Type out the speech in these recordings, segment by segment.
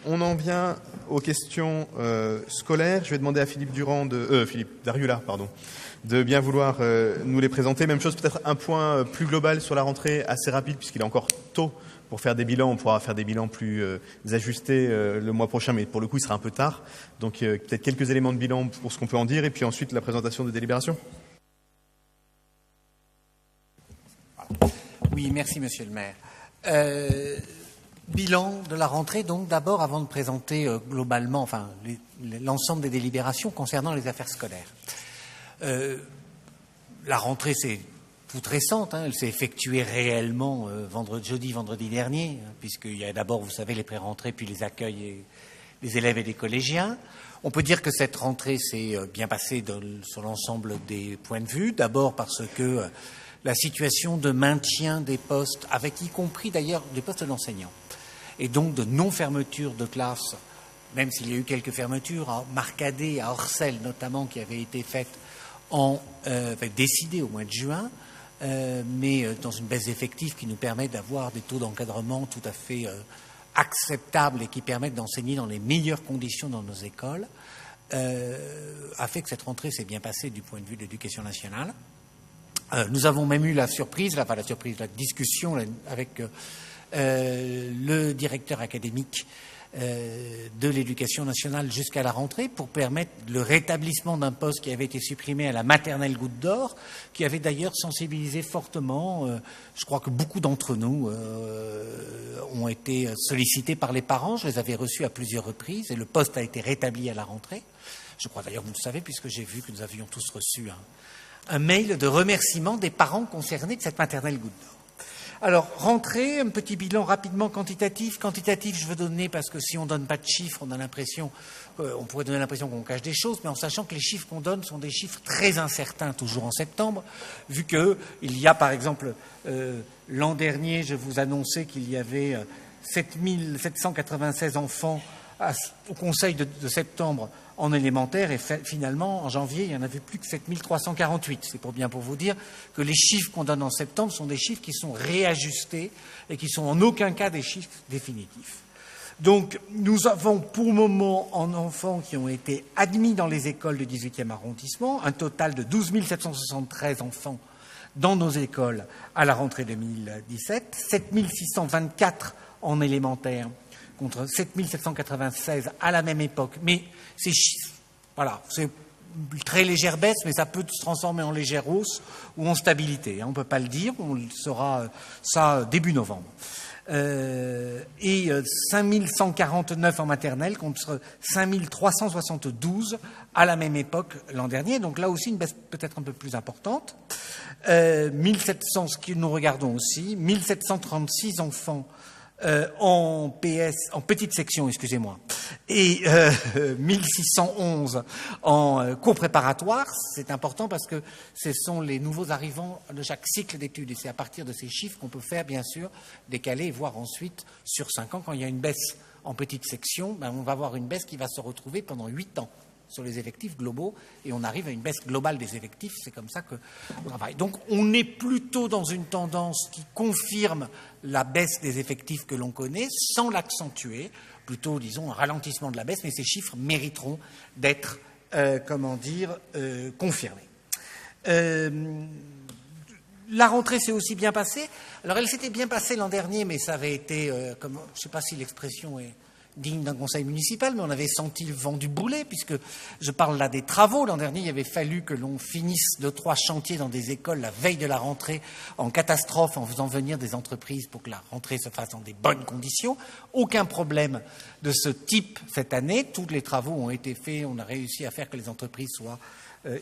On en vient aux questions scolaires. Je vais demander à Philippe Dariula, de bien vouloir nous les présenter. Même chose, peut-être un point plus global sur la rentrée, assez rapide, puisqu'il est encore tôt pour faire des bilans. On pourra faire des bilans plus ajustés le mois prochain, mais pour le coup, il sera un peu tard. Donc, peut-être quelques éléments de bilan pour ce qu'on peut en dire, et puis ensuite la présentation de délibération. Oui, merci, Monsieur le maire. Bilan de la rentrée, donc d'abord, avant de présenter globalement, l'ensemble des délibérations concernant les affaires scolaires. La rentrée, c'est toute récente, elle s'est effectuée réellement vendredi dernier, puisqu'il y a d'abord, vous savez, les pré-rentrées, puis les accueils des élèves et des collégiens. On peut dire que cette rentrée s'est bien passée sur l'ensemble des points de vue. D'abord parce que la situation de maintien des postes, avec y compris d'ailleurs des postes d'enseignants, et donc de non-fermeture de classe, même s'il y a eu quelques fermetures, à Marcadet, à Orcel notamment, qui avaient été faites décidées au mois de juin, mais dans une baisse d'effectifs qui nous permet d'avoir des taux d'encadrement tout à fait acceptables et qui permettent d'enseigner dans les meilleures conditions dans nos écoles, a fait que cette rentrée s'est bien passée du point de vue de l'éducation nationale. Nous avons même eu la discussion avec le directeur académique de l'éducation nationale jusqu'à la rentrée pour permettre le rétablissement d'un poste qui avait été supprimé à la maternelle Goutte d'Or, qui avait d'ailleurs sensibilisé fortement. Je crois que beaucoup d'entre nous ont été sollicités par les parents. Je les avais reçus à plusieurs reprises et le poste a été rétabli à la rentrée. Je crois d'ailleurs que vous le savez puisque j'ai vu que nous avions tous reçu un mail de remerciement des parents concernés de cette maternelle Goutte d'Or. Alors, rentrée, un petit bilan rapidement quantitatif. Quantitatif, je veux donner parce que si on ne donne pas de chiffres, on pourrait donner l'impression qu'on cache des choses, mais en sachant que les chiffres qu'on donne sont des chiffres très incertains, toujours en septembre, vu qu'il y a, par exemple, l'an dernier, je vous annonçais qu'il y avait 7796 enfants au Conseil de septembre en élémentaire, et finalement, en janvier, il n'y en avait plus que 7348. C'est pour vous dire que les chiffres qu'on donne en septembre sont des chiffres qui sont réajustés et qui sont en aucun cas des chiffres définitifs. Donc, nous avons pour le moment, en enfants qui ont été admis dans les écoles du 18e arrondissement, un total de 12 773 enfants dans nos écoles à la rentrée 2017, 7 624 en élémentaire, contre 7 796 à la même époque. Mais ces chiffres, c'est une très légère baisse, mais ça peut se transformer en légère hausse ou en stabilité. On ne peut pas le dire, on le saura ça début novembre. Et 5 149 en maternelle contre 5 372 à la même époque l'an dernier. Donc là aussi, une baisse peut-être un peu plus importante. 1700, ce que nous regardons aussi, 1736 enfants en petite section, et 1611 en cours préparatoire. C'est important parce que ce sont les nouveaux arrivants de chaque cycle d'études et c'est à partir de ces chiffres qu'on peut faire, bien sûr, décaler et voir ensuite sur 5 ans, quand il y a une baisse en petite section, on va avoir une baisse qui va se retrouver pendant 8 ans sur les effectifs globaux, et on arrive à une baisse globale des effectifs. C'est comme ça qu'on travaille. Donc, on est plutôt dans une tendance qui confirme la baisse des effectifs que l'on connaît, sans l'accentuer, plutôt, disons, un ralentissement de la baisse, mais ces chiffres mériteront d'être, confirmés. La rentrée s'est aussi bien passée. Alors, elle s'était bien passée l'an dernier, mais ça avait été, je ne sais pas si l'expression est digne d'un conseil municipal, mais on avait senti le vent du boulet, puisque je parle là des travaux. L'an dernier, il avait fallu que l'on finisse 2-3 chantiers dans des écoles la veille de la rentrée en catastrophe, en faisant venir des entreprises pour que la rentrée se fasse dans des bonnes conditions. Aucun problème de ce type cette année. Tous les travaux ont été faits, on a réussi à faire que les entreprises soient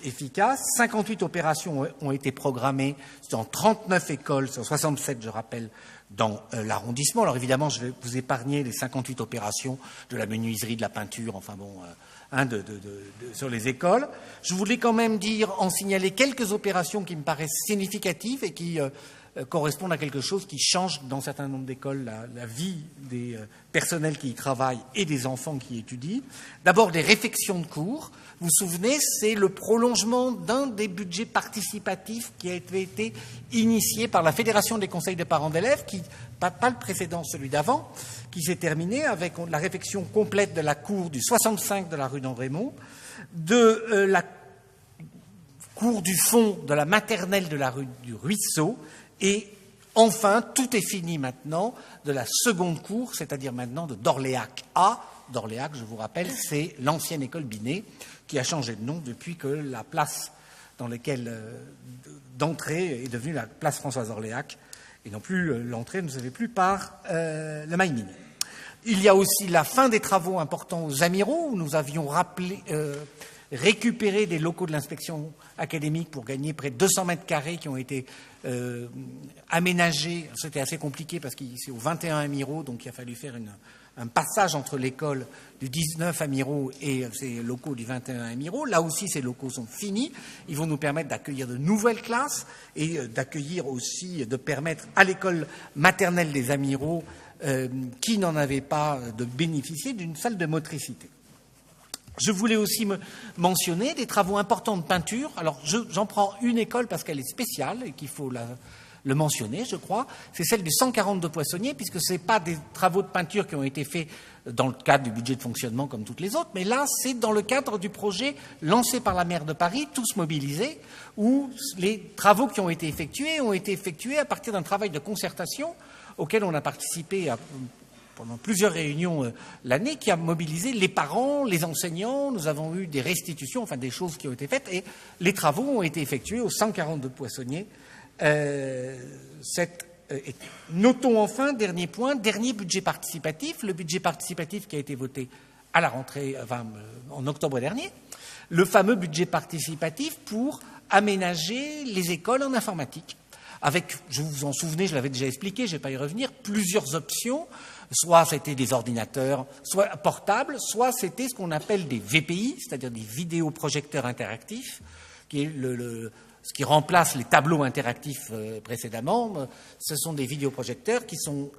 efficaces. 58 opérations ont été programmées dans 39 écoles, sur 67, je rappelle, dans l'arrondissement. Alors évidemment, je vais vous épargner les 58 opérations de la menuiserie, de la peinture, sur les écoles. Je voulais quand même signaler quelques opérations qui me paraissent significatives et qui correspondent à quelque chose qui change dans un certain nombre d'écoles la vie des personnels qui y travaillent et des enfants qui étudient. D'abord, des réfections de cours. Vous vous souvenez, c'est le prolongement d'un des budgets participatifs qui a été initié par la Fédération des conseils de parents d'élèves, pas le précédent, celui d'avant, qui s'est terminé avec la réfection complète de la cour du 65 de la rue d'Andrémont, de la cour du fond de la maternelle de la rue du Ruisseau, et enfin, tout est fini maintenant de la seconde cour, c'est-à-dire maintenant de d'Orléac A. D'Orléac, je vous rappelle, c'est l'ancienne école Binet, qui a changé de nom depuis que la place dans laquelle d'entrée est devenue la place Françoise Orléac, et non plus l'entrée ne se fait plus par le Maïmine. Il y a aussi la fin des travaux importants aux Amiraux, où nous avions récupéré des locaux de l'inspection académique pour gagner près de 200 mètres carrés qui ont été aménagés. C'était assez compliqué parce que c'est au 21 Amiraux, donc il a fallu faire un passage entre l'école du 19 Amiraux et ces locaux du 21 Amiraux. Là aussi, ces locaux sont finis. Ils vont nous permettre d'accueillir de nouvelles classes et d'accueillir aussi, de permettre à l'école maternelle des Amiraux, qui n'en avait pas, de bénéficier d'une salle de motricité. Je voulais aussi mentionner des travaux importants de peinture. Alors, j'en prends une école parce qu'elle est spéciale et qu'il faut le mentionner, je crois. C'est celle du 140 de Poissonnier, puisque ce n'est pas des travaux de peinture qui ont été faits dans le cadre du budget de fonctionnement comme toutes les autres, mais là, c'est dans le cadre du projet lancé par la maire de Paris, Tous mobilisés, où les travaux qui ont été effectués à partir d'un travail de concertation auquel on a participé pendant plusieurs réunions l'année, qui a mobilisé les parents, les enseignants. Nous avons eu des restitutions, enfin des choses qui ont été faites, et les travaux ont été effectués au 140 de Poissonnier. Notons enfin, dernier point, dernier budget participatif, le budget participatif qui a été voté à la rentrée, en octobre dernier, le fameux budget participatif pour aménager les écoles en informatique. Avec, je vous en souvenez, je l'avais déjà expliqué, je ne vais pas y revenir, plusieurs options. Soit c'était des ordinateurs, soit portables, soit c'était ce qu'on appelle des VPI, c'est-à-dire des vidéoprojecteurs interactifs, qui est ce qui remplace les tableaux interactifs précédemment. Ce sont des vidéoprojecteurs qui sont...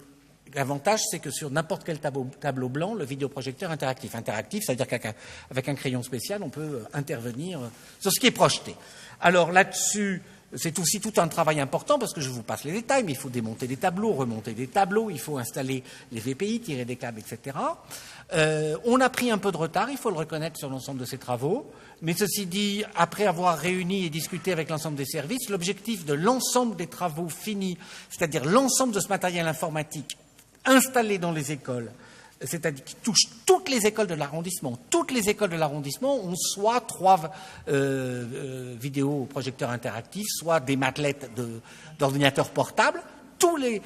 L'avantage, c'est que sur n'importe quel tableau blanc, le vidéoprojecteur interactif. Interactif, c'est-à-dire qu'avec un crayon spécial, on peut intervenir sur ce qui est projeté. Alors là-dessus, c'est aussi tout un travail important, parce que je vous passe les détails, mais il faut démonter des tableaux, remonter des tableaux, il faut installer les VPI, tirer des câbles, etc. On a pris un peu de retard, il faut le reconnaître, sur l'ensemble de ces travaux. Mais ceci dit, après avoir réuni et discuté avec l'ensemble des services, l'objectif de l'ensemble des travaux finis, c'est-à-dire l'ensemble de ce matériel informatique installé dans les écoles, c'est-à-dire qui touche toutes les écoles de l'arrondissement. Toutes les écoles de l'arrondissement ont soit 3 vidéoprojecteurs interactifs, soit des mathlettes d'ordinateurs portables. Tous les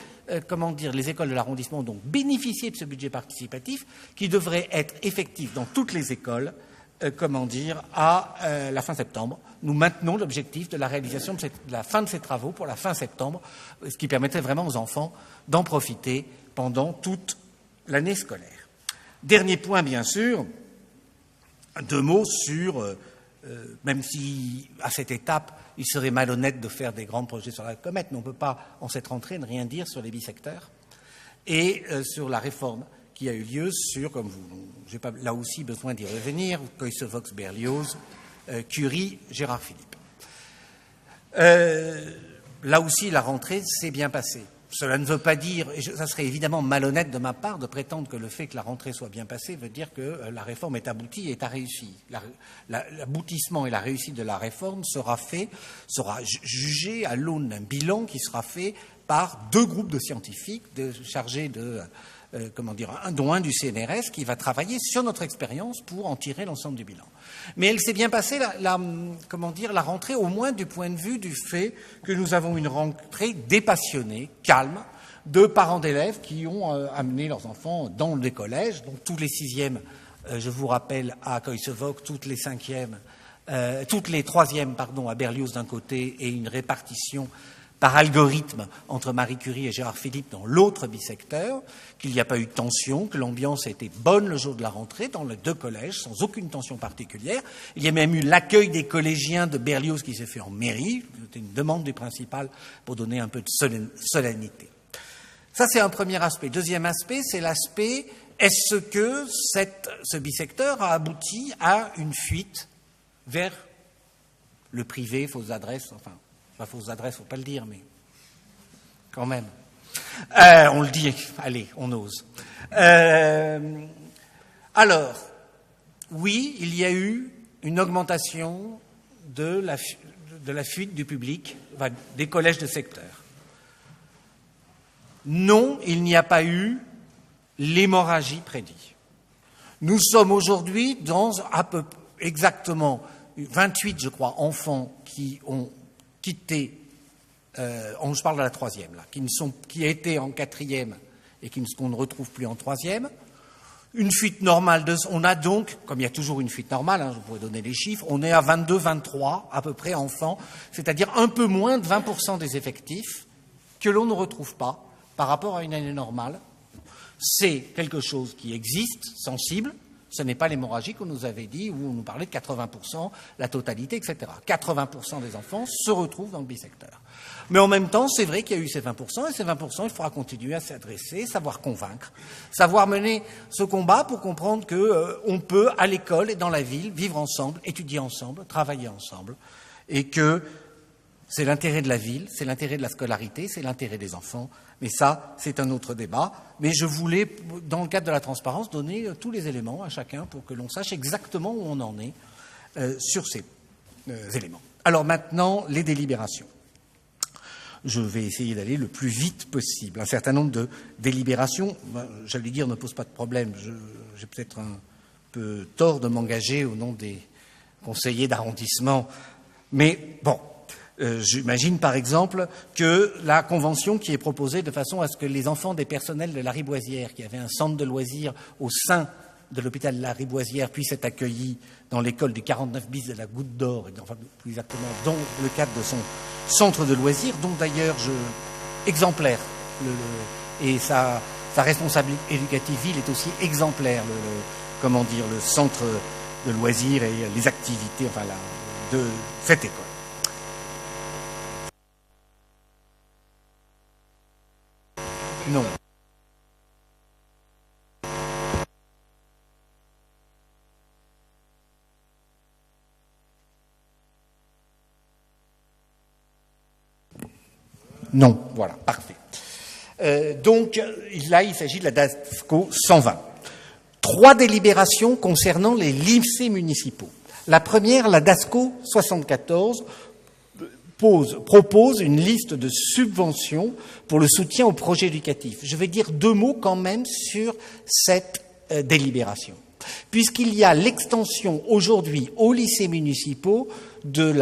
écoles de l'arrondissement ont donc bénéficié de ce budget participatif qui devrait être effectif dans toutes les écoles, à la fin septembre. Nous maintenons l'objectif de la réalisation de la fin de ces travaux pour la fin septembre, ce qui permettrait vraiment aux enfants d'en profiter pendant toute l'année scolaire. Dernier point, bien sûr, 2 mots sur, même si à cette étape, il serait malhonnête de faire des grands projets sur la comète, mais on ne peut pas, en cette rentrée, ne rien dire sur les bisecteurs et sur la réforme qui a eu lieu sur, comme vous, je n'ai pas là aussi besoin d'y revenir, Coysevox, Berlioz, Curie, Gérard Philippe. Là aussi, la rentrée s'est bien passée. Cela ne veut pas dire, et ça serait évidemment malhonnête de ma part de prétendre que le fait que la rentrée soit bien passée veut dire que la réforme est aboutie et a réussi. L'aboutissement et la réussite de la réforme sera jugé à l'aune d'un bilan qui sera fait par 2 groupes de scientifiques chargés dont un du CNRS qui va travailler sur notre expérience pour en tirer l'ensemble du bilan. Mais elle s'est bien passée, la rentrée, au moins du point de vue du fait que nous avons une rentrée dépassionnée, calme, de parents d'élèves qui ont amené leurs enfants dans les collèges, donc tous les 6e, je vous rappelle, à Coysevox, toutes les 3e, à Berlioz d'un côté, et une répartition par algorithme entre Marie Curie et Gérard Philippe dans l'autre bisecteur, qu'il n'y a pas eu de tension, que l'ambiance a été bonne le jour de la rentrée dans les deux collèges, sans aucune tension particulière. Il y a même eu l'accueil des collégiens de Berlioz qui s'est fait en mairie. C'était une demande du principal pour donner un peu de solennité. Ça, c'est un premier aspect. Deuxième aspect, c'est l'aspect est-ce que ce bisecteur a abouti à une fuite vers le privé, fausses adresses, enfin, pas fausses adresses, faut pas le dire, mais quand même. On le dit, allez, on ose. Alors, oui, il y a eu une augmentation de la fuite du public, enfin, des collèges de secteur. Non, il n'y a pas eu l'hémorragie prédit. Nous sommes aujourd'hui dans à peu exactement 28, je crois, enfants qui ont quitté, je parle de la troisième, là, qui étaient en quatrième et qu'on ne retrouve plus en troisième. Une fuite normale, on a donc, comme il y a toujours une fuite normale, hein, je pourrais donner les chiffres, on est à 22, 23 à peu près enfants, c'est-à-dire un peu moins de 20% des effectifs que l'on ne retrouve pas par rapport à une année normale. C'est quelque chose qui existe, sensible. Ce n'est pas l'hémorragie qu'on nous avait dit, où on nous parlait de 80%, la totalité, etc. 80% des enfants se retrouvent dans le bisecteur. Mais en même temps, c'est vrai qu'il y a eu ces 20%, et ces 20%, il faudra continuer à s'adresser, savoir convaincre, savoir mener ce combat pour comprendre qu'on peut, à l'école et dans la ville, vivre ensemble, étudier ensemble, travailler ensemble, et que c'est l'intérêt de la ville, c'est l'intérêt de la scolarité, c'est l'intérêt des enfants. Mais ça, c'est un autre débat. Mais je voulais, dans le cadre de la transparence, donner tous les éléments à chacun pour que l'on sache exactement où on en est sur ces éléments. Alors maintenant, les délibérations. Je vais essayer d'aller le plus vite possible. Un certain nombre de délibérations, j'allais dire, ne posent pas de problème. J'ai peut-être un peu tort de m'engager au nom des conseillers d'arrondissement. Mais bon. J'imagine par exemple que la convention qui est proposée de façon à ce que les enfants des personnels de la Riboisière, qui avaient un centre de loisirs au sein de l'hôpital de la Riboisière, puissent être accueillis dans l'école du 49 bis de la Goutte d'Or, enfin plus exactement dans le cadre de son centre de loisirs, dont d'ailleurs exemplaire, et sa responsable éducative ville est aussi exemplaire, le centre de loisirs et les activités de cette école. Non. Non, voilà, parfait. Donc, là, il s'agit de la DASCO 120. 3 délibérations concernant les lycées municipaux. La première, la DASCO 74, propose une liste de subventions pour le soutien aux projets éducatifs. Je vais dire 2 mots quand même sur cette délibération, puisqu'il y a l'extension aujourd'hui aux lycées municipaux de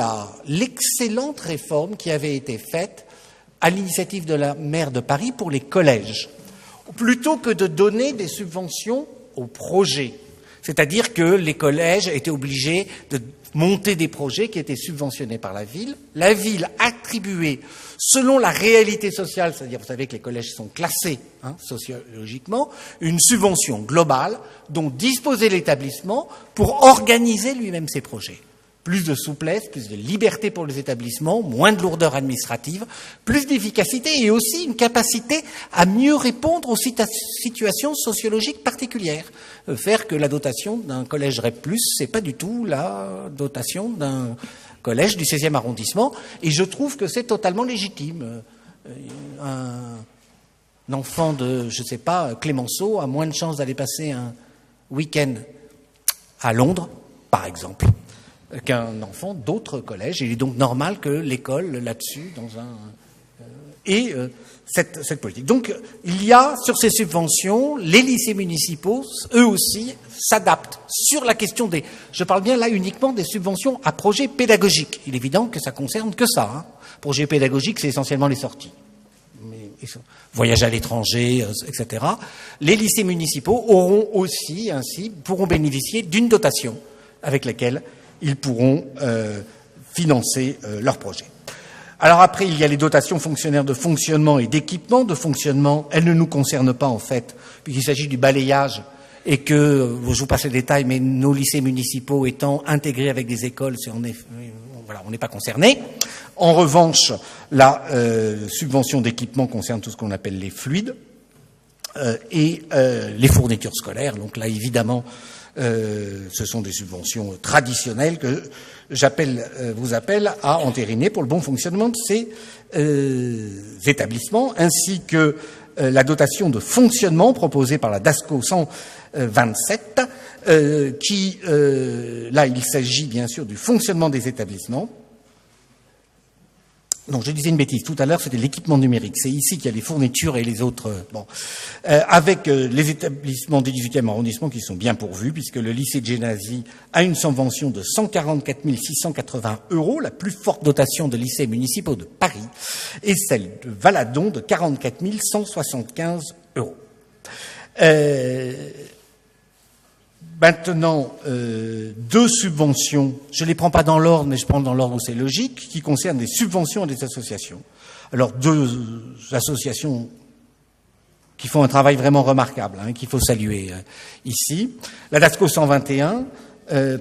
l'excellente réforme qui avait été faite à l'initiative de la maire de Paris pour les collèges. Plutôt que de donner des subventions aux projets, c'est-à-dire que les collèges étaient obligés de monter des projets qui étaient subventionnés par la ville attribuait, selon la réalité sociale, c'est-à-dire, vous savez que les collèges sont classés sociologiquement, une subvention globale dont disposait l'établissement pour organiser lui-même ses projets. Plus de souplesse, plus de liberté pour les établissements, moins de lourdeur administrative, plus d'efficacité et aussi une capacité à mieux répondre aux situations sociologiques particulières. Faire que la dotation d'un collège REP+, c'est pas du tout la dotation d'un collège du 16e arrondissement, et je trouve que c'est totalement légitime. Un enfant de, je sais pas, Clémenceau a moins de chances d'aller passer un week-end à Londres, par exemple, qu'un enfant d'autres collèges. Il est donc normal que l'école, là-dessus, cette politique. Donc, il y a, sur ces subventions, les lycées municipaux, eux aussi, s'adaptent sur la question je parle bien là uniquement des subventions à projets pédagogiques. Il est évident que ça concerne que ça. Projets pédagogiques, c'est essentiellement les sorties. Voyage à l'étranger, etc. Les lycées municipaux auront aussi, ainsi, pourront bénéficier d'une dotation avec laquelle ils pourront financer leurs projets. Alors après, il y a les dotations fonctionnaires de fonctionnement et d'équipement de fonctionnement. Elles ne nous concernent pas, en fait, puisqu'il s'agit du balayage et que, je vous passe les détails, mais nos lycées municipaux étant intégrés avec des écoles, on n'est pas concerné. En revanche, la subvention d'équipement concerne tout ce qu'on appelle les fluides et les fournitures scolaires. Donc là, évidemment, ce sont des subventions traditionnelles que vous appelle à entériner pour le bon fonctionnement de ces établissements, ainsi que la dotation de fonctionnement proposée par la DASCO 127, là, il s'agit bien sûr du fonctionnement des établissements. Non, je disais une bêtise. Tout à l'heure, c'était l'équipement numérique. C'est ici qu'il y a les fournitures et les autres. Avec les établissements du 18e arrondissement qui sont bien pourvus, puisque le lycée de Genazi a une subvention de 144 680 €, la plus forte dotation de lycées municipaux de Paris, et celle de Valadon de 44 175 €. Maintenant, deux subventions, je ne les prends pas dans l'ordre, mais je prends dans l'ordre où c'est logique, qui concernent des subventions à des associations. Alors, deux associations qui font un travail vraiment remarquable, qu'il faut saluer ici. La DASCO 121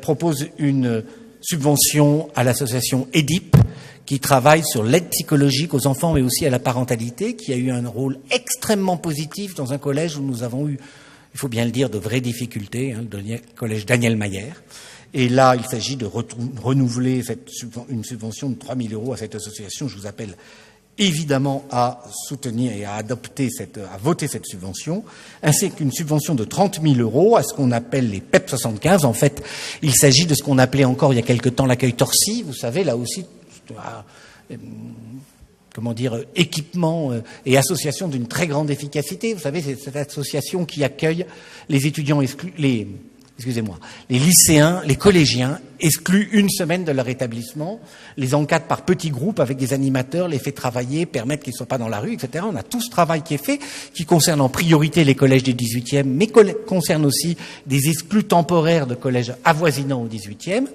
propose une subvention à l'association EDIP, qui travaille sur l'aide psychologique aux enfants, mais aussi à la parentalité, qui a eu un rôle extrêmement positif dans un collège où nous avons eu, il faut bien le dire, de vraies difficultés, le collège Daniel Mayer. Et là, il s'agit de renouveler une subvention de 3 000 € à cette association. Je vous appelle évidemment à soutenir et à voter cette subvention, ainsi qu'une subvention de 30 000 € à ce qu'on appelle les PEP 75. En fait, il s'agit de ce qu'on appelait encore il y a quelque temps l'accueil Torcy. Vous savez, là aussi, équipement et association d'une très grande efficacité. Vous savez, c'est cette association qui accueille les étudiants les lycéens, les collégiens, exclus une semaine de leur établissement, les encadre par petits groupes avec des animateurs, les fait travailler, permettent qu'ils ne soient pas dans la rue, etc. On a tout ce travail qui est fait, qui concerne en priorité les collèges des 18e, mais concerne aussi des exclus temporaires de collèges avoisinants au 18e.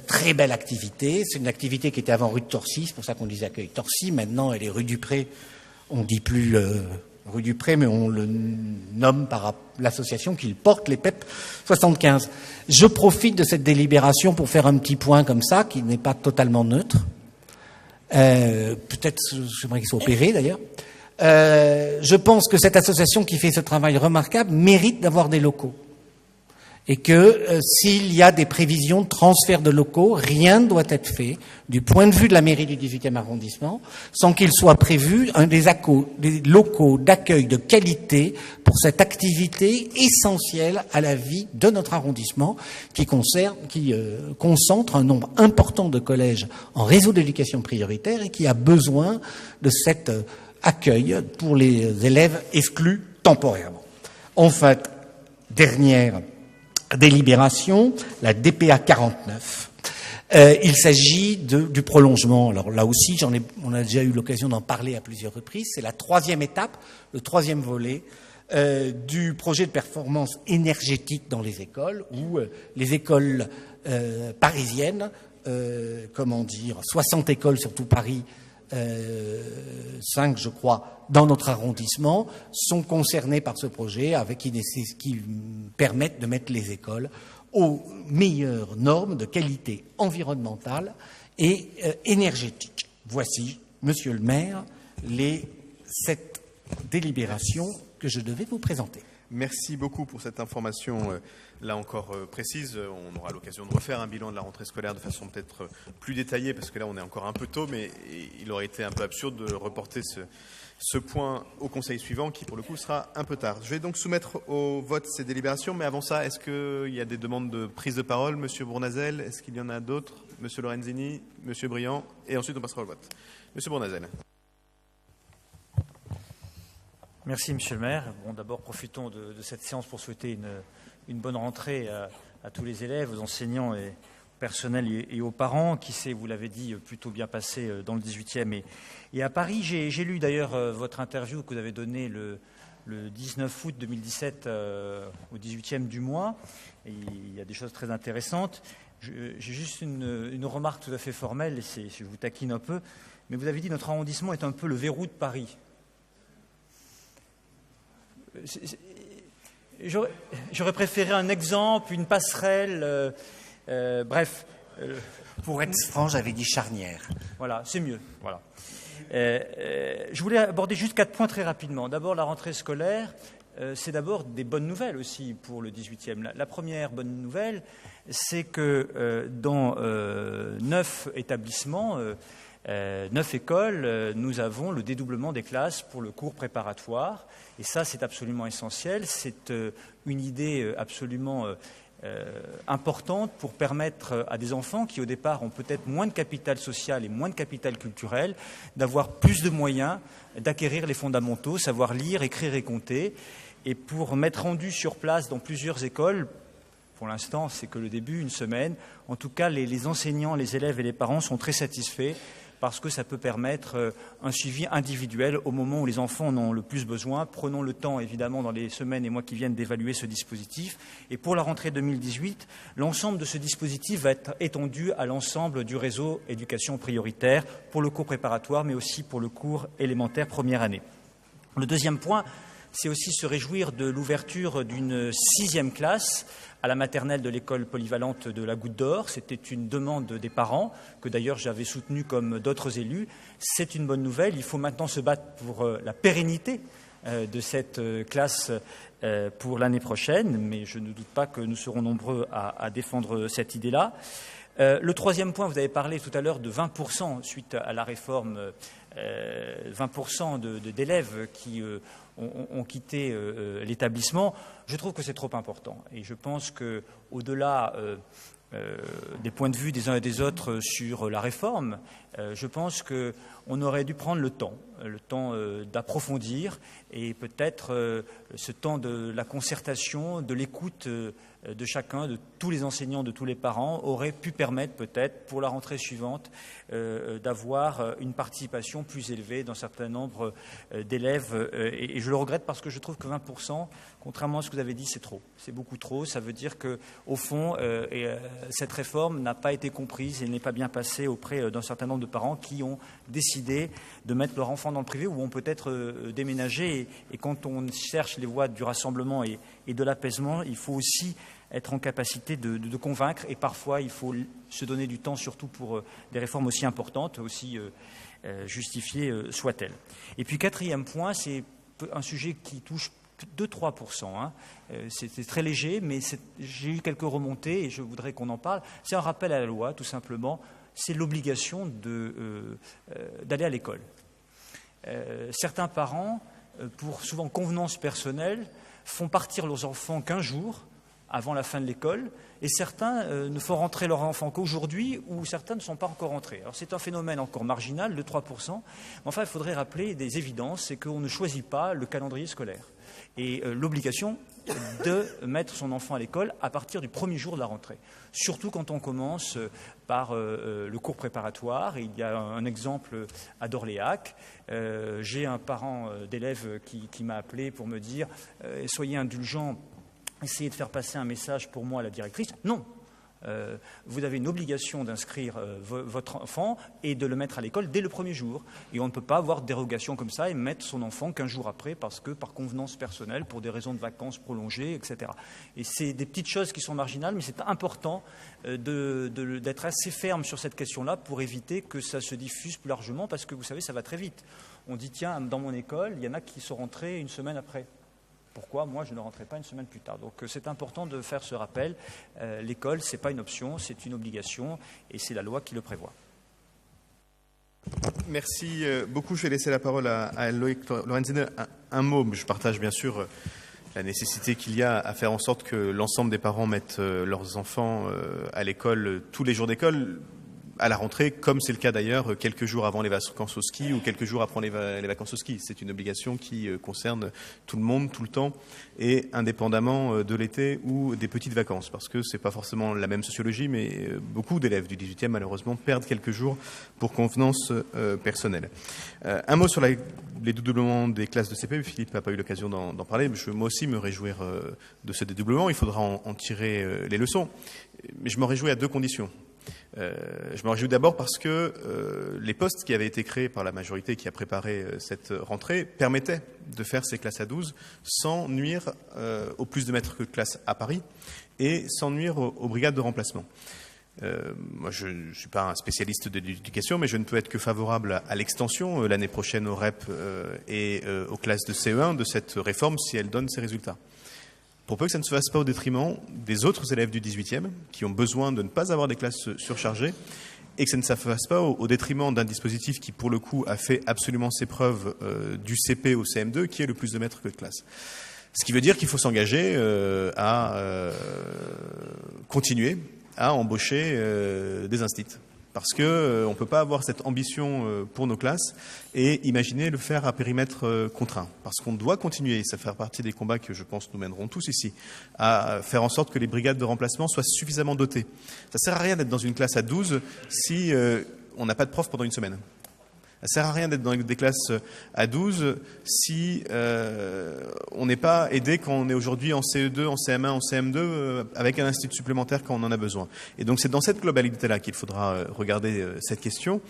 Très belle activité. C'est une activité qui était avant rue de Torcy, c'est pour ça qu'on disait accueil Torcy. Maintenant, elle est rue du Pré. On dit plus rue du Pré, mais on le nomme par l'association qui porte, les PEP 75. Je profite de cette délibération pour faire un petit point comme ça, qui n'est pas totalement neutre. Peut-être, j'aimerais qu'il soit opéré d'ailleurs. Je pense que cette association qui fait ce travail remarquable mérite d'avoir des locaux. Et que s'il y a des prévisions de transfert de locaux, rien ne doit être fait du point de vue de la mairie du 18e arrondissement sans qu'il soit prévu des locaux d'accueil de qualité pour cette activité essentielle à la vie de notre arrondissement qui concentre un nombre important de collèges en réseau d'éducation prioritaire et qui a besoin de cet accueil pour les élèves exclus temporairement. Enfin, dernière délibération, la DPA 49. Il s'agit du prolongement. Alors là aussi, on a déjà eu l'occasion d'en parler à plusieurs reprises. C'est la troisième étape, le troisième volet du projet de performance énergétique dans les écoles, où les écoles parisiennes, 60 écoles sur tout Paris, 5, je crois, dans notre arrondissement, sont concernés par ce projet qui permettent de mettre les écoles aux meilleures normes de qualité environnementale et énergétique. Voici, Monsieur le maire, cette délibération que je devais vous présenter. Merci beaucoup pour cette information, là encore précise. On aura l'occasion de refaire un bilan de la rentrée scolaire de façon peut-être plus détaillée, parce que là on est encore un peu tôt, mais il aurait été un peu absurde de reporter ce point au conseil suivant, qui pour le coup sera un peu tard. Je vais donc soumettre au vote ces délibérations, mais avant ça, est-ce qu'il y a des demandes de prise de parole? Monsieur Bournazel, est-ce qu'il y en a d'autres? Monsieur Lorenzini, Monsieur Briand, et ensuite on passera au vote. Monsieur Bournazel. Merci, Monsieur le maire. Bon, d'abord, profitons de cette séance pour souhaiter une bonne rentrée à tous les élèves, aux enseignants et au personnel et aux parents, qui s'est, vous l'avez dit, plutôt bien passé dans le 18e et à Paris. J'ai lu d'ailleurs votre interview que vous avez donnée le 19 août 2017 au 18e du mois. Et il y a des choses très intéressantes. J'ai juste une remarque tout à fait formelle, et je vous taquine un peu, mais vous avez dit notre arrondissement est un peu le verrou de Paris. J'aurais préféré un exemple, une passerelle, bref. Pour être franc, j'avais dit charnière. Voilà, c'est mieux. Voilà. Je voulais aborder juste 4 points très rapidement. D'abord, la rentrée scolaire, c'est d'abord des bonnes nouvelles aussi pour le 18e. La première bonne nouvelle, c'est que dans 9 établissements, 9 écoles, nous avons le dédoublement des classes pour le cours préparatoire. Et ça, c'est absolument essentiel. C'est une idée absolument importante pour permettre à des enfants qui, au départ, ont peut-être moins de capital social et moins de capital culturel, d'avoir plus de moyens d'acquérir les fondamentaux, savoir lire, écrire et compter. Et pour m'être rendu sur place dans plusieurs écoles, pour l'instant, c'est que le début, une semaine, en tout cas, les enseignants, les élèves et les parents sont très satisfaits parce que ça peut permettre un suivi individuel au moment où les enfants en ont le plus besoin. Prenons le temps, évidemment, dans les semaines et mois qui viennent, d'évaluer ce dispositif. Et pour la rentrée 2018, l'ensemble de ce dispositif va être étendu à l'ensemble du réseau éducation prioritaire pour le cours préparatoire, mais aussi pour le cours élémentaire première année. Le deuxième point, c'est aussi se réjouir de l'ouverture d'une 6e classe à la maternelle de l'école polyvalente de la Goutte d'Or. C'était une demande des parents, que d'ailleurs j'avais soutenue comme d'autres élus. C'est une bonne nouvelle. Il faut maintenant se battre pour la pérennité de cette classe pour l'année prochaine, mais je ne doute pas que nous serons nombreux à défendre cette idée-là. Le troisième point, vous avez parlé tout à l'heure de 20% suite à la réforme, 20% d'élèves qui ont quitté l'établissement. Je trouve que c'est trop important et je pense qu'au-delà des points de vue des uns et des autres sur la réforme, je pense qu'on aurait dû prendre le temps d'approfondir et peut-être ce temps de la concertation, de l'écoute de chacun, de tous les enseignants, de tous les parents, aurait pu permettre peut-être pour la rentrée suivante d'avoir une participation plus élevée d'un certain nombre d'élèves. Et je le regrette parce que je trouve que 20%, contrairement à ce que vous avez dit, c'est trop. C'est beaucoup trop. Ça veut dire qu'au fond, cette réforme n'a pas été comprise et n'est pas bien passée auprès d'un certain nombre de parents qui ont décidé de mettre leur enfant dans le privé ou ont peut-être déménagé. Et quand on cherche les voies du rassemblement et de l'apaisement, il faut aussi être en capacité de convaincre et parfois il faut se donner du temps, surtout pour des réformes aussi importantes, aussi justifiées soient-elles. Et puis quatrième point, c'est un sujet qui touche 2-3%. C'était très léger, mais j'ai eu quelques remontées et je voudrais qu'on en parle. C'est un rappel à la loi, tout simplement. C'est l'obligation d'aller à l'école. Certains parents, pour souvent convenance personnelle, font partir leurs enfants 15 jours avant la fin de l'école, et certains ne font rentrer leurs enfants qu'aujourd'hui, ou certains ne sont pas encore rentrés. Alors c'est un phénomène encore marginal, de 3%, mais enfin il faudrait rappeler des évidences, c'est qu'on ne choisit pas le calendrier scolaire. Et l'obligation de mettre son enfant à l'école à partir du premier jour de la rentrée. Surtout quand on commence par le cours préparatoire. Et il y a un exemple à d'Orléac. J'ai un parent d'élève qui m'a appelé pour me dire « Soyez indulgents, essayez de faire passer un message pour moi à la directrice. » Non. Vous avez une obligation d'inscrire votre enfant et de le mettre à l'école dès le premier jour. Et on ne peut pas avoir de dérogation comme ça et mettre son enfant 15 jours après parce que par convenance personnelle, pour des raisons de vacances prolongées, etc. Et c'est des petites choses qui sont marginales, mais c'est important d'être assez ferme sur cette question-là pour éviter que ça se diffuse plus largement parce que vous savez, ça va très vite. On dit tiens, dans mon école, il y en a qui sont rentrés une semaine après. Pourquoi moi je ne rentrais pas une semaine plus tard? Donc c'est important de faire ce rappel. L'école, ce n'est pas une option, c'est une obligation et c'est la loi qui le prévoit. Merci beaucoup. Je vais laisser la parole à Loïc Lorenzini. Un mot, je partage bien sûr la nécessité qu'il y a à faire en sorte que l'ensemble des parents mettent leurs enfants à l'école tous les jours d'école. à la rentrée, comme c'est le cas d'ailleurs quelques jours avant les vacances au ski ou quelques jours après les vacances au ski. C'est une obligation qui concerne tout le monde, tout le temps, et indépendamment de l'été ou des petites vacances, parce que c'est pas forcément la même sociologie, mais beaucoup d'élèves du 18e malheureusement perdent quelques jours pour convenance personnelle. Un mot sur les dédoublements des classes de CP. Philippe n'a pas eu l'occasion d'en parler, mais je veux moi aussi me réjouir de ce dédoublement. Il faudra en tirer les leçons, mais je m'en réjouis à deux conditions. Je me réjouis d'abord parce que les postes qui avaient été créés par la majorité qui a préparé cette rentrée permettaient de faire ces classes à 12 sans nuire aux plus de maîtres que de classe à Paris et sans nuire aux brigades de remplacement. Moi, je ne suis pas un spécialiste de l'éducation, mais je ne peux être que favorable à l'extension l'année prochaine au REP et aux classes de CE1 de cette réforme si elle donne ses résultats. Pour peu que ça ne se fasse pas au détriment des autres élèves du 18e qui ont besoin de ne pas avoir des classes surchargées et que ça ne se fasse pas au détriment d'un dispositif qui, pour le coup, a fait absolument ses preuves du CP au CM2, qui est le plus de maîtres que de classes. Ce qui veut dire qu'il faut s'engager à continuer à embaucher des instits. Parce que on ne peut pas avoir cette ambition pour nos classes et imaginer le faire à périmètre contraint. Parce qu'on doit continuer, ça fait partie des combats que je pense nous mènerons tous ici, à faire en sorte que les brigades de remplacement soient suffisamment dotées. Ça ne sert à rien d'être dans une classe à 12 si on n'a pas de prof pendant une semaine. Ça ne sert à rien d'être dans des classes à 12 si on n'est pas aidé quand on est aujourd'hui en CE2, en CM1, en CM2 avec un institut supplémentaire quand on en a besoin. Et donc c'est dans cette globalité-là qu'il faudra regarder cette question.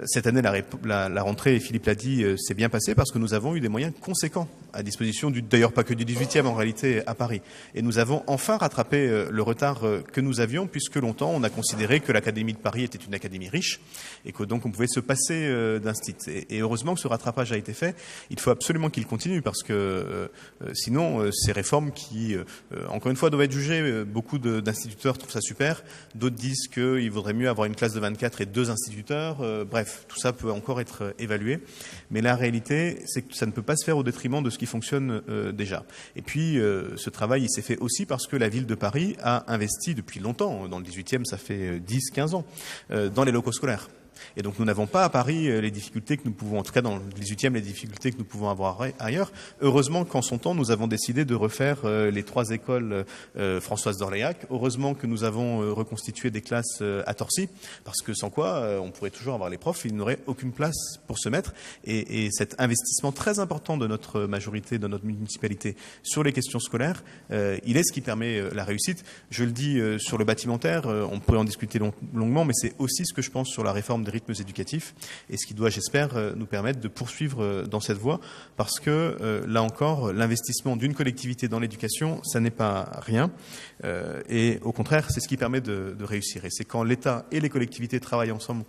Cette année, la rentrée, et Philippe l'a dit, s'est bien passée parce que nous avons eu des moyens conséquents à disposition, d'ailleurs pas que du 18e en réalité, à Paris. Et nous avons enfin rattrapé le retard que nous avions, puisque longtemps on a considéré que l'Académie de Paris était une académie riche et que donc on pouvait se passer d'instit. Et heureusement que ce rattrapage a été fait. Il faut absolument qu'il continue parce que sinon ces réformes qui, encore une fois, doivent être jugées, beaucoup d'instituteurs trouvent ça super, d'autres disent qu'il vaudrait mieux avoir une classe de 24 et 2 instituteurs. Bref, tout ça peut encore être évalué. Mais la réalité, c'est que ça ne peut pas se faire au détriment de ce qui fonctionne déjà. Et puis, ce travail, il s'est fait aussi parce que la ville de Paris a investi depuis longtemps, dans le 18e, ça fait 10-15 ans, dans les locaux scolaires. Et donc nous n'avons pas à Paris les difficultés que nous pouvons, en tout cas dans le 18e, les difficultés que nous pouvons avoir ailleurs. Heureusement qu'en son temps, nous avons décidé de refaire les 3 écoles Françoise d'Orléac. Heureusement que nous avons reconstitué des classes à Torcy, parce que sans quoi, on pourrait toujours avoir les profs, ils n'auraient aucune place pour se mettre. Et cet investissement très important de notre majorité, de notre municipalité sur les questions scolaires, il est ce qui permet la réussite. Je le dis sur le bâtimentaire, on pourrait en discuter longuement, mais c'est aussi ce que je pense sur la réforme des rythmes éducatifs et ce qui doit, j'espère, nous permettre de poursuivre dans cette voie parce que, là encore, l'investissement d'une collectivité dans l'éducation, ça n'est pas rien et au contraire, c'est ce qui permet de réussir. Et c'est quand l'État et les collectivités travaillent ensemble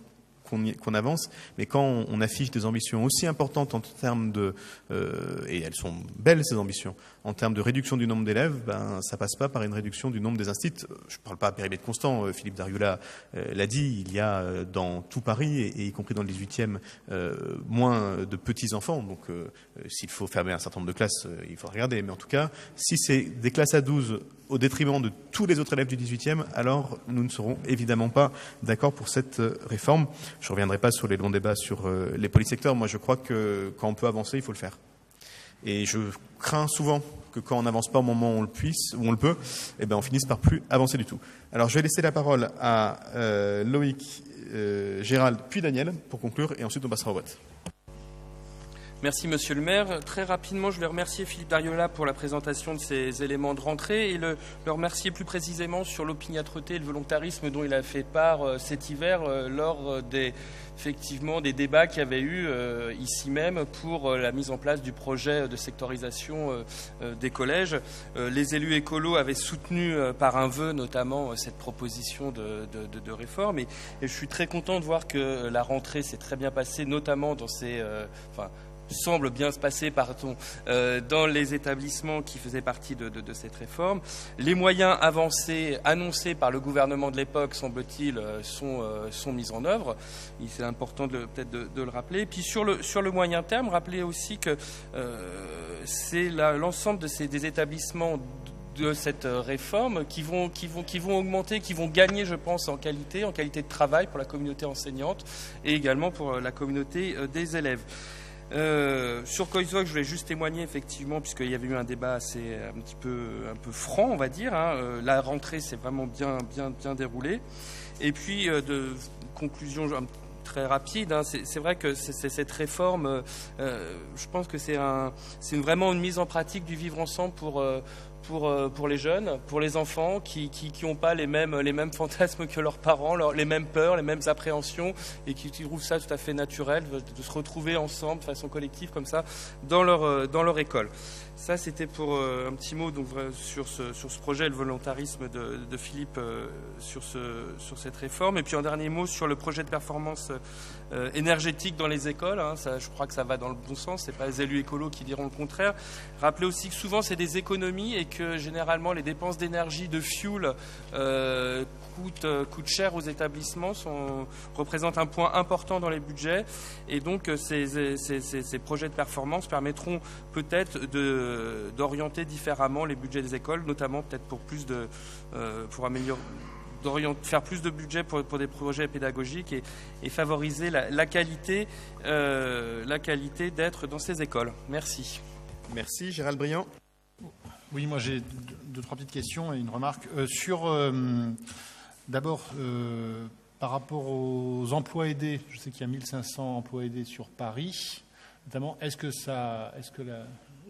qu'on avance, mais quand on affiche des ambitions aussi importantes en termes de, et elles sont belles ces ambitions, en termes de réduction du nombre d'élèves, ben ça passe pas par une réduction du nombre des instituts. Je parle pas à périmètre constant, Philippe Dariula l'a dit, il y a dans tout Paris, et y compris dans le 18e, moins de petits-enfants, donc s'il faut fermer un certain nombre de classes, il faut regarder, mais en tout cas, si c'est des classes à 12 au détriment de tous les autres élèves du 18e, alors nous ne serons évidemment pas d'accord pour cette réforme. Je ne reviendrai pas sur les longs débats sur les polysecteurs. Moi, je crois que quand on peut avancer, il faut le faire. Et je crains souvent que quand on n'avance pas au moment où on le peut, eh ben, on finisse par plus avancer du tout. Alors, je vais laisser la parole à Loïc, Gérald, puis Daniel pour conclure, et ensuite on passera au vote. Merci Monsieur le maire. Très rapidement, je voulais remercier Philippe Dariula pour la présentation de ces éléments de rentrée et le remercier plus précisément sur l'opiniâtreté et le volontarisme dont il a fait part cet hiver lors effectivement des débats qu'il y avait eu ici même pour la mise en place du projet de sectorisation des collèges. Les élus écolos avaient soutenu par un vœu notamment cette proposition de réforme et je suis très content de voir que la rentrée s'est très bien passée, notamment dans ces... semble bien se passer dans les établissements qui faisaient partie de cette réforme. Les moyens avancés, annoncés par le gouvernement de l'époque, semble-t-il, sont mis en œuvre. C'est important peut-être de le rappeler. Puis sur le moyen terme, rappeler aussi que c'est l'ensemble des établissements de cette réforme qui vont augmenter, qui vont gagner, je pense, en qualité de travail pour la communauté enseignante et également pour la communauté des élèves. Sur Coysoc, je voulais juste témoigner effectivement, puisqu'il y avait eu un débat un peu franc, on va dire. La rentrée s'est vraiment bien déroulée. Et puis de conclusion très rapide, c'est vrai que cette réforme, je pense que c'est vraiment une mise en pratique du vivre ensemble pour les jeunes, pour les enfants qui n'ont pas les mêmes fantasmes que leurs parents, les mêmes peurs, les mêmes appréhensions, et qui trouvent ça tout à fait naturel de se retrouver ensemble de façon collective comme ça dans leur école. Ça, c'était pour un petit mot donc, sur ce projet, le volontarisme de Philippe sur cette réforme. Et puis un dernier mot sur le projet de performance énergétique dans les écoles. Ça, je crois que ça va dans le bon sens. Ce n'est pas les élus écolos qui diront le contraire. Rappelez aussi que souvent, c'est des économies et que généralement, les dépenses d'énergie, de fuel coûtent cher aux établissements, représentent un point important dans les budgets. Et donc, ces projets de performance permettront peut-être d'orienter différemment les budgets des écoles, notamment peut-être pour améliorer, faire plus de budget pour des projets pédagogiques et favoriser la qualité d'être dans ces écoles. Merci. Merci. Gérald Briand. Oui, moi j'ai deux, trois petites questions et une remarque. D'abord, par rapport aux emplois aidés, je sais qu'il y a 1500 emplois aidés sur Paris. Notamment, est-ce que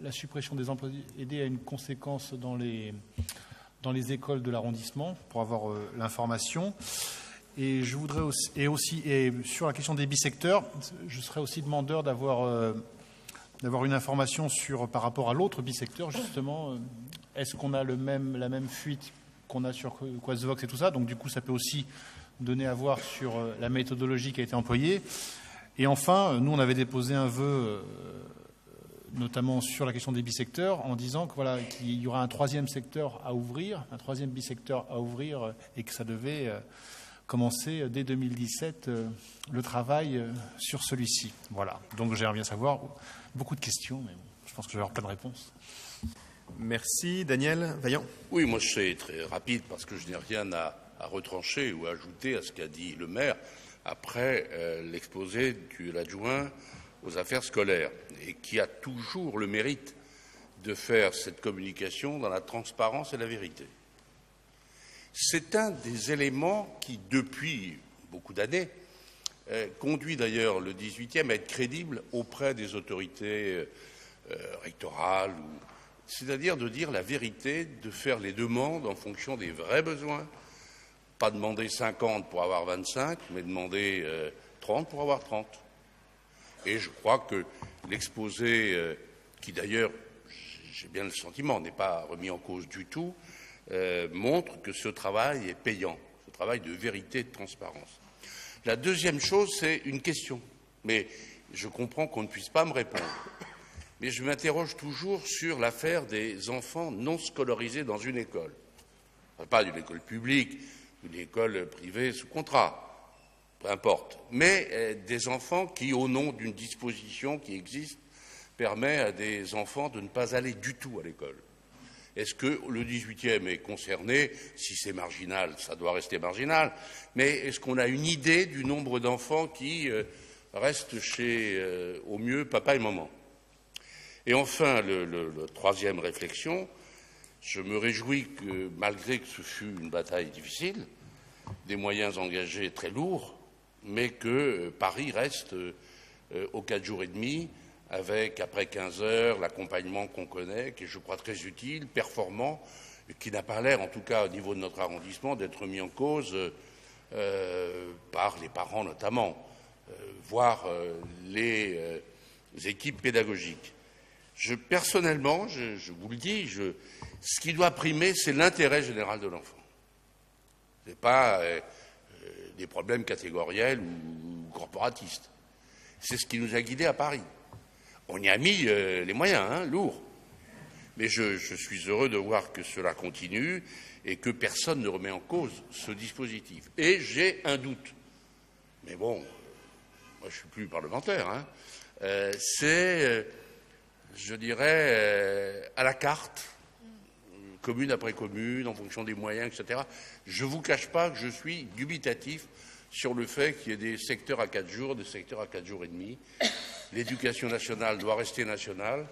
la suppression des emplois aidés a une conséquence dans les écoles de l'arrondissement, pour avoir l'information? Et je voudrais aussi, et sur la question des bisecteurs, je serais aussi demandeur d'avoir une information par rapport à l'autre bisecteur, justement. Est-ce qu'on a la même fuite qu'on a sur Quasvox et tout ça? Donc du coup, ça peut aussi donner à voir sur la méthodologie qui a été employée. Et enfin, nous, on avait déposé un vœu, notamment sur la question des bisecteurs, en disant qu'il y aura un troisième secteur à ouvrir, un troisième bisecteur à ouvrir, et que ça devait commencer dès 2017 le travail sur celui-ci. Voilà. Donc j'aimerais bien savoir beaucoup de questions, mais bon, je pense que je vais avoir plein de réponses. Merci. Daniel Vaillant. Oui, moi je serai très rapide parce que je n'ai rien à retrancher ou à ajouter à ce qu'a dit le maire après l'exposé de l'adjoint aux affaires scolaires, et qui a toujours le mérite de faire cette communication dans la transparence et la vérité. C'est un des éléments qui, depuis beaucoup d'années, conduit d'ailleurs le 18e à être crédible auprès des autorités rectorales, c'est-à-dire de dire la vérité, de faire les demandes en fonction des vrais besoins, pas demander 50 pour avoir 25, mais demander 30 pour avoir 30. Et je crois que l'exposé, qui d'ailleurs, j'ai bien le sentiment, n'est pas remis en cause du tout, montre que ce travail est payant, ce travail de vérité et de transparence. La deuxième chose, c'est une question. Mais je comprends qu'on ne puisse pas me répondre. Mais je m'interroge toujours sur l'affaire des enfants non scolarisés dans une école. Pas d'une école publique, d'une école privée sous contrat, peu importe. Mais des enfants qui, au nom d'une disposition qui existe, permet à des enfants de ne pas aller du tout à l'école. Est-ce que le 18e est concerné? Si c'est marginal, ça doit rester marginal. Mais est-ce qu'on a une idée du nombre d'enfants qui restent chez, au mieux, papa et maman? Et enfin, la troisième réflexion, je me réjouis que, malgré que ce fut une bataille difficile, des moyens engagés très lourds, mais que Paris reste aux 4 jours et demi, avec, après 15 heures, l'accompagnement qu'on connaît, qui est, je crois, très utile, performant, qui n'a pas l'air, en tout cas au niveau de notre arrondissement, d'être mis en cause par les parents notamment, voire les équipes pédagogiques. Personnellement, je vous le dis, ce qui doit primer, c'est l'intérêt général de l'enfant. Ce n'est pas des problèmes catégoriels ou corporatistes. C'est ce qui nous a guidés à Paris. On y a mis les moyens, lourds. Mais je suis heureux de voir que cela continue et que personne ne remet en cause ce dispositif. Et j'ai un doute. Mais bon, moi je ne suis plus parlementaire. C'est, je dirais, à la carte, commune après commune, en fonction des moyens, etc. Je ne vous cache pas que je suis dubitatif sur le fait qu'il y ait des secteurs à 4 jours, des secteurs à 4 jours et demi. L'éducation nationale doit rester nationale.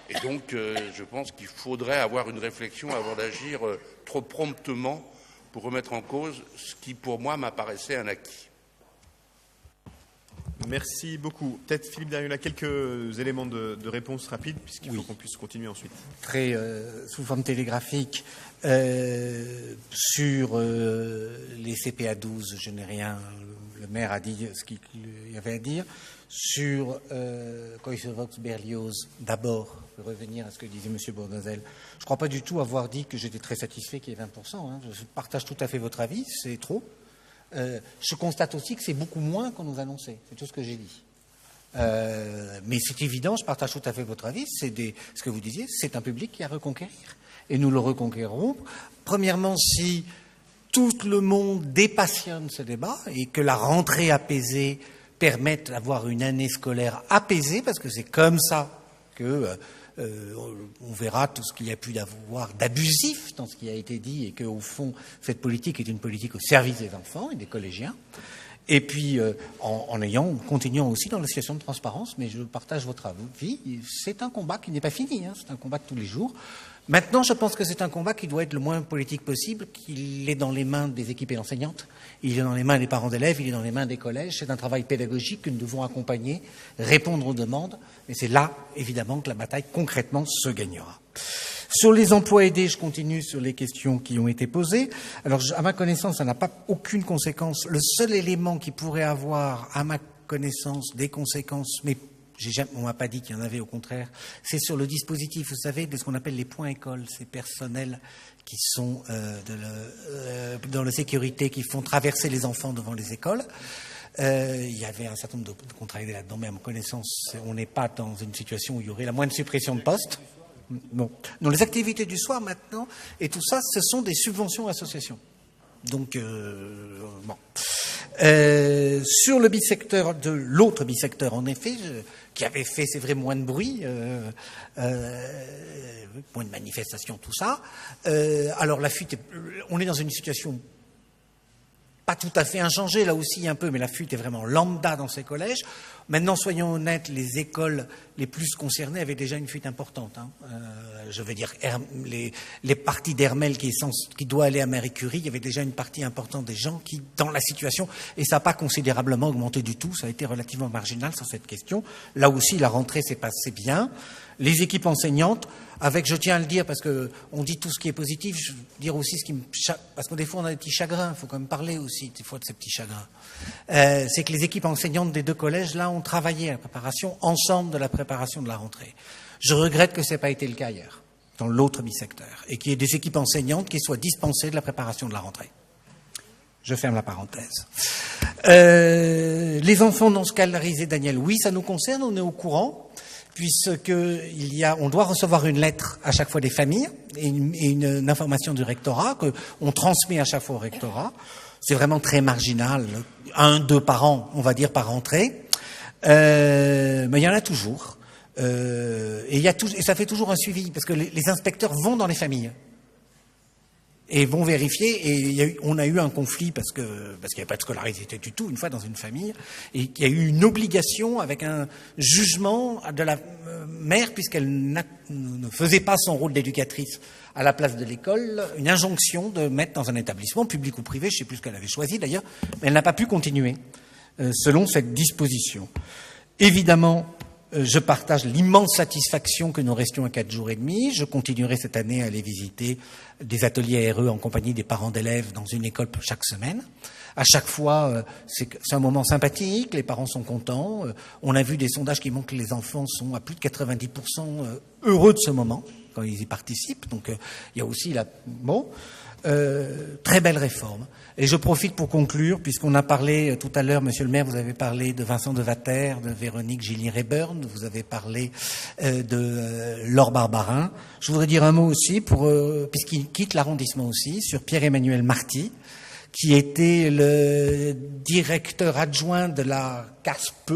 Et donc, je pense qu'il faudrait avoir une réflexion avant d'agir trop promptement pour remettre en cause ce qui, pour moi, m'apparaissait un acquis. Merci beaucoup. Peut-être, Philippe Dariulla, quelques éléments de réponse rapide, puisqu'il faut qu'on puisse continuer ensuite. Très sous forme télégraphique. Sur les CPA 12, je n'ai rien. Le maire a dit ce qu'il y avait à dire. Sur Coysevox Berlioz, d'abord, je vais revenir à ce que disait M. Bournazel. Je ne crois pas du tout avoir dit que j'étais très satisfait qu'il y ait 20%. Hein. Je partage tout à fait votre avis, c'est trop. Je constate aussi que c'est beaucoup moins qu'on nous annonçait. C'est tout ce que j'ai dit. Mais c'est évident, je partage tout à fait votre avis. Ce que vous disiez, c'est un public qui a à reconquérir. Et nous le reconquérons. Premièrement, si tout le monde dépassionne ce débat et que la rentrée apaisée permette d'avoir une année scolaire apaisée, parce que c'est comme ça que on verra tout ce qu'il y a pu d'avoir d'abusif dans ce qui a été dit et qu'au fond, cette politique est une politique au service des enfants et des collégiens. Et puis, continuant aussi dans la situation de transparence, mais je partage votre avis, c'est un combat qui n'est pas fini, hein, c'est un combat de tous les jours. Maintenant, je pense que c'est un combat qui doit être le moins politique possible, qu'il est dans les mains des équipes enseignantes, il est dans les mains des parents d'élèves, il est dans les mains des collèges. C'est un travail pédagogique que nous devons accompagner, répondre aux demandes, et c'est là, évidemment, que la bataille, concrètement, se gagnera. Sur les emplois aidés, je continue sur les questions qui ont été posées. Alors, à ma connaissance, ça n'a pas aucune conséquence. Le seul élément qui pourrait avoir, à ma connaissance, des conséquences, mais on m'a pas dit qu'il y en avait, au contraire, c'est sur le dispositif, vous savez, de ce qu'on appelle les points écoles, ces personnels qui sont dans la sécurité, qui font traverser les enfants devant les écoles. Il y avait un certain nombre de contrats aidés là-dedans, mais à ma connaissance, on n'est pas dans une situation où il y aurait la moindre suppression de postes. Bon. Donc les activités du soir maintenant, et tout ça, ce sont des subventions associations. Donc, bon. Sur le bisecteur, de l'autre bisecteur, en effet, qui avait fait, c'est vrai, moins de bruit, moins de manifestations, tout ça. Alors la fuite, on est dans une situation pas tout à fait inchangée, là aussi un peu, mais la fuite est vraiment lambda dans ces collèges. Maintenant, soyons honnêtes, les écoles les plus concernées avaient déjà une fuite importante. Hein. Je veux dire, les parties d'Hermel qui doit aller à Marie Curie, il y avait déjà une partie importante des gens qui, dans la situation, et ça n'a pas considérablement augmenté du tout, ça a été relativement marginal sur cette question. Là aussi, la rentrée s'est passée bien. Les équipes enseignantes, avec, je tiens à le dire, parce que on dit tout ce qui est positif, je veux dire aussi ce qui me... Parce que des fois, on a des petits chagrins, il faut quand même parler aussi, des fois, de ces petits chagrins. C'est que les équipes enseignantes des deux collèges, là, ont travaillé à la préparation, ensemble de la préparation de la rentrée. Je regrette que ce n'ait pas été le cas ailleurs, dans l'autre bisecteur, et qu'il y ait des équipes enseignantes qui soient dispensées de la préparation de la rentrée. Je ferme la parenthèse. Les enfants non scolarisés, Daniel, oui, ça nous concerne, on est au courant, on doit recevoir une lettre à chaque fois des familles et une information du rectorat qu'on transmet à chaque fois au rectorat. C'est vraiment très marginal, 1-2 par an, on va dire, par rentrée. Mais il y en a toujours. Et ça fait toujours un suivi, parce que les inspecteurs vont dans les familles et vont vérifier. Et on a eu un conflit parce qu'il n'y avait pas de scolarité du tout, une fois dans une famille, et qu'il y a eu une obligation avec un jugement de la mère, puisqu'elle ne faisait pas son rôle d'éducatrice à la place de l'école, une injonction de mettre dans un établissement, public ou privé, je ne sais plus ce qu'elle avait choisi d'ailleurs, mais elle n'a pas pu continuer selon cette disposition. Évidemment, je partage l'immense satisfaction que nous restions à 4 jours et demi. Je continuerai cette année à aller visiter des ateliers RE en compagnie des parents d'élèves dans une école chaque semaine. À chaque fois, c'est un moment sympathique, les parents sont contents. On a vu des sondages qui montrent que les enfants sont à plus de 90% heureux de ce moment quand ils y participent. Donc il y a aussi très belle réforme. Et je profite pour conclure, puisqu'on a parlé tout à l'heure, Monsieur le maire, vous avez parlé de Vincent de Vater, de Véronique Gilly-Rayburn, vous avez parlé de Laure Barbarin. Je voudrais dire un mot aussi, puisqu'il quitte l'arrondissement aussi, sur Pierre-Emmanuel Marty, qui était le directeur adjoint de la CASPE,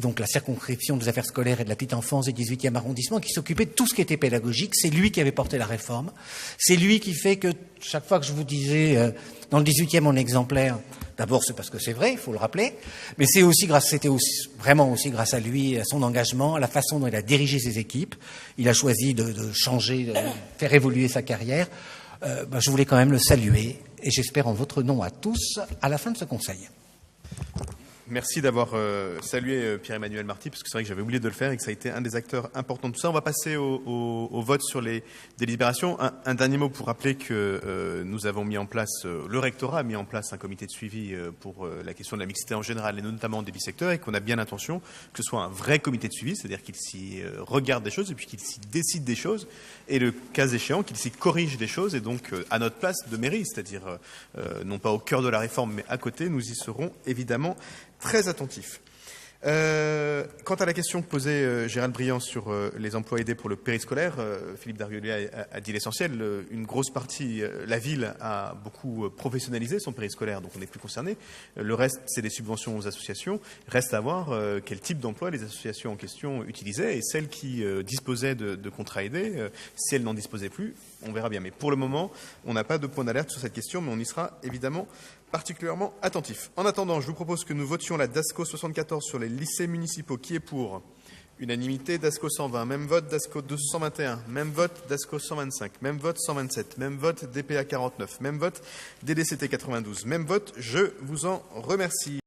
donc la circonscription des affaires scolaires et de la petite enfance du 18e arrondissement, qui s'occupait de tout ce qui était pédagogique. C'est lui qui avait porté la réforme. C'est lui qui fait que chaque fois que je vous disais, dans le 18e, on est exemplaire, d'abord c'est parce que c'est vrai, il faut le rappeler, mais c'était vraiment aussi grâce à lui, à son engagement, à la façon dont il a dirigé ses équipes. Il a choisi de changer, de faire évoluer sa carrière. Je voulais quand même le saluer et j'espère en votre nom à tous à la fin de ce conseil. Merci d'avoir salué Pierre-Emmanuel Marty, parce que c'est vrai que j'avais oublié de le faire et que ça a été un des acteurs importants de tout ça. On va passer au vote sur les délibérations. Un dernier mot pour rappeler que nous avons mis en place, le rectorat a mis en place un comité de suivi pour la question de la mixité en général et notamment des bisecteurs, et qu'on a bien l'intention que ce soit un vrai comité de suivi, c'est-à-dire qu'il s'y regarde des choses et puis qu'il s'y décide des choses, et le cas échéant qu'il s'y corrige des choses, et donc à notre place de mairie, c'est-à-dire non pas au cœur de la réforme mais à côté, nous y serons évidemment très attentif. Quant à la question que posait Gérald Briand sur les emplois aidés pour le périscolaire, Philippe Dariulla a dit l'essentiel. Une grosse partie, la ville a beaucoup professionnalisé son périscolaire, donc on n'est plus concerné. Le reste, c'est des subventions aux associations. Reste à voir quel type d'emploi les associations en question utilisaient, et celles qui disposaient de contrats aidés, si elles n'en disposaient plus, on verra bien. Mais pour le moment, on n'a pas de point d'alerte sur cette question, mais on y sera évidemment particulièrement attentif. En attendant, je vous propose que nous votions la DASCO 74 sur les lycées municipaux. Qui est pour? Unanimité. DASCO 120, même vote. DASCO 221, même vote. DASCO 125, même vote. 127, même vote. DPA 49, même vote. DDCT 92, même vote. Je vous en remercie.